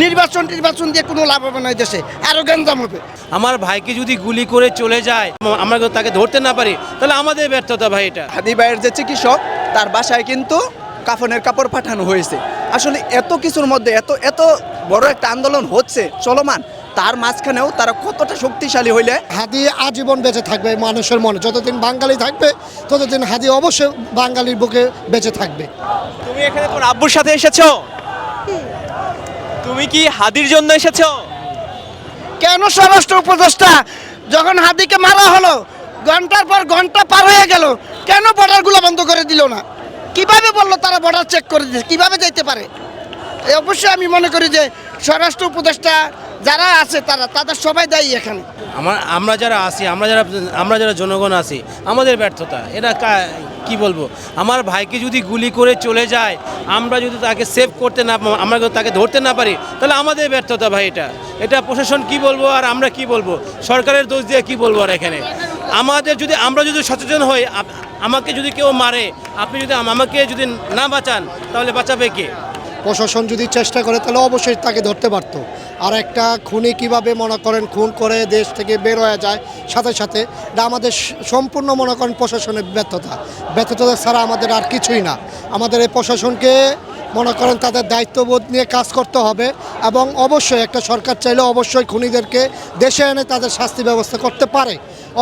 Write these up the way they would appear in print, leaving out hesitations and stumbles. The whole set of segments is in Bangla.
নির্বাচন দিয়ে কোনো লাভ হবে না, এই দেশে আরও গ্যাঞ্জাম হবে। আমার ভাইকে যদি গুলি করে চলে যায়, আমরা তাকে ধরতে না পারি, তাহলে আমাদের ব্যর্থতা ভাই এটা। হাদি ভাইয়ের যে চিকিৎসক, তার বাসায় কিন্তু কাফনের কাপড় পাঠানো হয়েছে। আসলে এত কিছুর মধ্যে এত বড় একটা আন্দোলন হচ্ছে চলমান, তার মাঝখানেও তারা কতটা শক্তিশালী হইলে হাদি আজীবন বেঁচে থাকবে মানুষের মনে। যতদিন বাঙালি থাকবে ততদিন হাদি অবশ্যই বাঙালির বুকে বেঁচে থাকবে। তুমি এখানে তোমার আব্বুর সাথে এসেছো? তুমি কি হাদির জন্য এসেছো? কেন স্বরাষ্ট্র উপদেষ্টা যখন হাদিকে মারা হলো, ঘন্টার পর ঘন্টা পার হয়ে গেল, কেন বর্ডারগুলো বন্ধ করে দিল না? কিভাবে বললো তারা বর্ডার চেক করে দিচ্ছে? কিভাবে যেতে পারে? এই অবশ্যই আমি মনে করি যে স্বরাষ্ট্র উপদেষ্টা যারা আছে তাদের সবাই দায়ী এখানে। আমরা যারা জনগণ আছি, আমাদের ব্যর্থতা এটা। কি বলবো, আমার ভাইকে যদি গুলি করে চলে যায়, আমরা যদি তাকে সেভ করতে না, আমরা যদি তাকে ধরতে না পারি, তাহলে আমাদের ব্যর্থতা ভাই এটা। প্রশাসন কি বলবো আর আমরা কি বলবো, সরকারের দোষ দিয়ে কি বলবো আর এখানে। আমরা যদি সচেতন হই, আমাকে যদি কেউ মারে, আপনি যদি আমাকে যদি না বাঁচান, তাহলে বাঁচাবে কে? প্রশাসন যদি চেষ্টা করে তাহলে অবশ্যই তাকে ধরতে পারত। আর একটা খুনি কিভাবে মনে করেন খুন করে দেশ থেকে বের হয়ে যায় সাথে সাথে, এটা আমাদের সম্পূর্ণ মনে করেন প্রশাসনের ব্যর্থতা ছাড়া আমাদের আর কিছুই না। আমাদের এই প্রশাসনকে মনে করেন তাদের দায়িত্ববোধ নিয়ে কাজ করতে হবে, এবং অবশ্যই একটা সরকার চাইলে অবশ্যই খুনিদেরকে দেশে এনে তাদের শাস্তি ব্যবস্থা করতে পারে।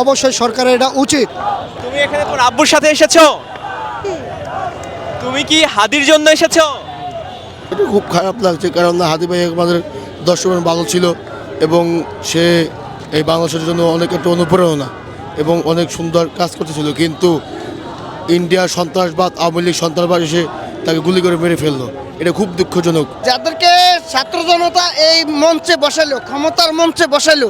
অবশ্যই সরকারের এটা উচিত। তুমি এখানে তোমার আব্বুর সাথে এসেছো? তুমি কি হাদির জন্য এসেছো? এটা খুব খারাপ লাগছে, কারণ হাদি ভাই আমাদের দর্শকের ভালো ছিল এবং সে এই বাংলাদেশের জন্য অনেক একটা অনুপ্রেরণা এবং অনেক সুন্দর কাজ করতেছিল, কিন্তু ইন্ডিয়ার সন্ত্রাসবাদ, আওয়ামী লীগ সন্ত্রাসবাদ এসে তাকে গুলি করে মেরে ফেললো। এটা খুব দুঃখজনক। যাদেরকে ছাত্র জনতা এই মঞ্চে বসালো, ক্ষমতার মঞ্চে বসালো,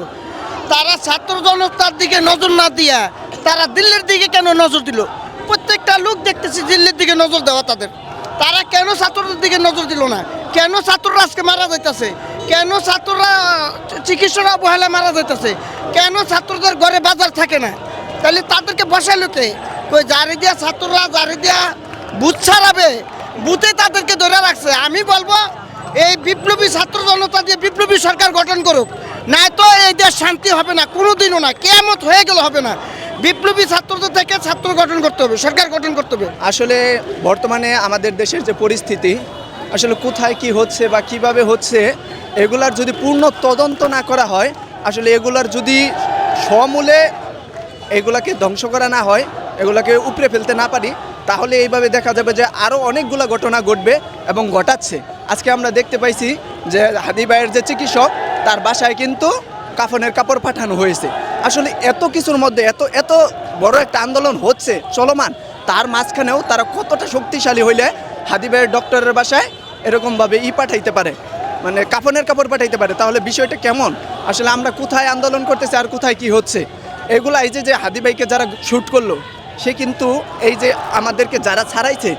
তারা ছাত্র জনতার দিকে নজর না দিয়া তারা দিল্লির দিকে কেন নজর দিল? প্রত্যেকটা লোক দেখতেছি দিল্লির দিকে নজর দেওয়া তারা কেন ছাত্রদের দিকে নজর দিল না? কেন ছাত্ররা আজকে মারা যাইতেছে? কেন ছাত্ররা চিকিৎসার অবহেলা মারা যাইতেছে? কেন ছাত্রদের ঘরে বাজার থাকে না? তাহলে তাদেরকে বসালো কে? কই জারি দিয়া ছাত্ররা জারি দিয়া বুথ ছাড়াবে, বুথে তাদেরকে ধরে রাখছে। আমি বলবো এই বিপ্লবী ছাত্র জনতা দিয়ে বিপ্লবী সরকার গঠন করুক, না তো এই দেশ শান্তি হবে না, কোনোদিনও না, কিয়ামত হয়ে গেল হবে না। বিপ্লবী ছাত্রদের থেকে ছাত্র গঠন করতে হবে, সরকার গঠন করতে হবে। আসলে বর্তমানে আমাদের দেশের যে পরিস্থিতি, আসলে কোথায় কি হচ্ছে বা কিভাবে হচ্ছে, এগুলার যদি পূর্ণ তদন্ত না করা হয়, আসলে এগুলার যদি সমূলে এগুলাকে ধ্বংস করা না হয়, এগুলাকে উপড়ে ফেলতে না পারি, তাহলে এইভাবে দেখা যাবে যে আরও অনেকগুলো ঘটনা ঘটবে এবং ঘটাচ্ছে। আজকে আমরা দেখতে পাইছি যে হাদি ভাইয়ের যে চিকিৎসক, তার বাসায় কিন্তু কাফনের কাপড় পাঠানো হয়েছে। আসলে এত কিছুর মধ্যে এত বড় একটা আন্দোলন হচ্ছে চলমান, তার মাঝখানেও তারা কতটা শক্তিশালী হইলে হাদি ভাইয়ের ডক্টরের বাসায় এরকমভাবে পাঠাইতে পারে, মানে কাফনের কাপড় পাঠাইতে পারে, তাহলে বিষয়টা কেমন? আসলে আমরা কোথায় আন্দোলন করতেছি আর কোথায় কি হচ্ছে এগুলা। এই যে হাদি ভাইকে যারা শ্যুট করলো, সে কিন্তু এই যে আমাদেরকে যারা ছাড়াইছে,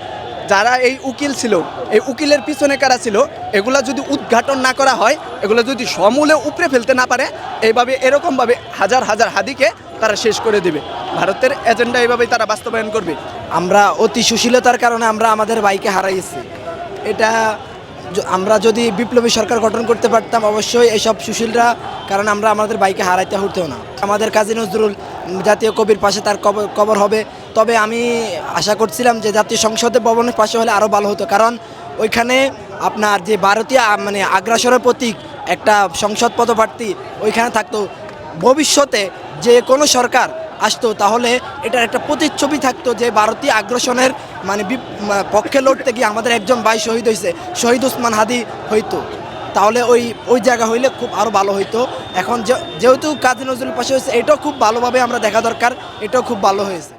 যারা এই উকিল ছিল, এই উকিলের পিছনে কারা ছিল, এগুলা যদি উদ্ঘাটন না করা হয়, এগুলো যদি সমূলে উপড়ে ফেলতে না পারে, এইভাবে এরকমভাবে হাজার হাজার হাদিকে তারা শেষ করে দেবে। ভারতের এজেন্ডা এইভাবেই তারা বাস্তবায়ন করবে। আমরা অতি সুশীলতার কারণে আমরা আমাদের ভাইকে হারাইছি। এটা আমরা যদি বিপ্লবী সরকার গঠন করতে পারতাম, অবশ্যই এইসব সুশীলরা, কারণ আমরা আমাদের ভাইকে হারাইতে হতো না। আমাদের কাজী নজরুল জাতীয় কবির পাশে তার কবর হবে। তবে আমি আশা করছিলাম যে জাতীয় সংসদ ভবনের পাশে হলে আরও ভালো হতো, কারণ ওইখানে আপনার যে ভারতীয় আগ্রাসনের প্রতীক একটা সংসদ পদপ্রার্থী ওইখানে থাকতো। ভবিষ্যতে যে কোনো সরকার আসতো, তাহলে এটার একটা প্রতিচ্ছবি থাকতো যে ভারতীয় আগ্রাসনের পক্ষে লড়তে গিয়ে আমাদের একজন ভাই শহীদ হয়েছে, শহীদ ওসমান হাদি হইতো, তাহলে ওই জায়গা হইলে খুব আরও ভালো হইতো। এখন যেহেতু কাজী নজরুল পাশে হয়েছে, এটাও খুব ভালোভাবে আমরা দেখা দরকার, এটাও খুব ভালো হয়েছে।